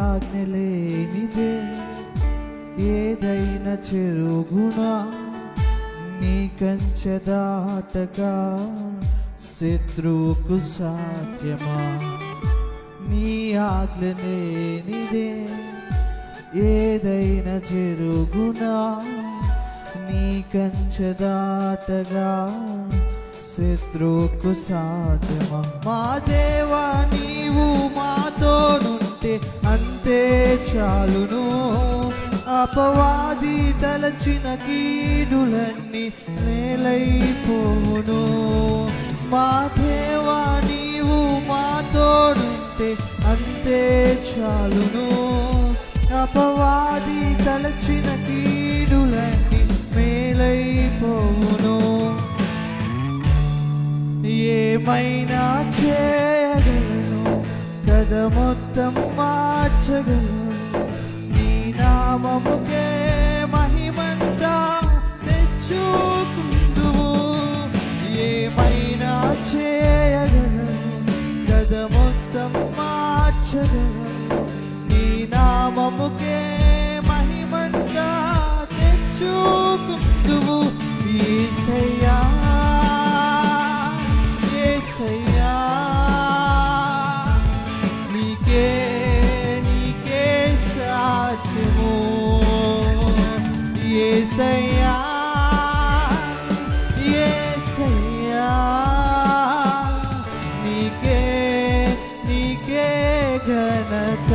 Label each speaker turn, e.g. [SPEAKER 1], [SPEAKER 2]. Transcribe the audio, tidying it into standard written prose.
[SPEAKER 1] ఆజ్ఞ లేనిదే ఏదైనా చెరుగునా నీ కంచె దాటగా శత్రువుకు సాధ్యమా? నీ ఆజ్ఞ లేనిదే ఏదైనా చెరుగునా నీ కంచె దాటగా శత్రువుకు సాధ్యమా? మా దేవా నీవు మాతోనుంటే అంతే చాలును, అపవాది తలచిన కీడులన్నీ మేలైపోవును. మా దేవా నీవు మాతోనుంటే అంతే చాలును, అపవాది తలచిన కీడులన్నీ మేలైపోవును. ఏమైనా చేయగలను, కథ మొత్తం మార్చగలను, నీ నామముకే మహిమంతా తెచ్చుకుందువు. ఏమైనా చేయగలను, కథ మొత్తం మార్చగలను, నీ నామముకే మహిమంతా తెచ్చుకుందువు. యేసయ్యా యేసయ్యా నీకే నీకే సాధ్యము. యేసయ్యా యేసయ్యా నీకే నీకే ఘనత.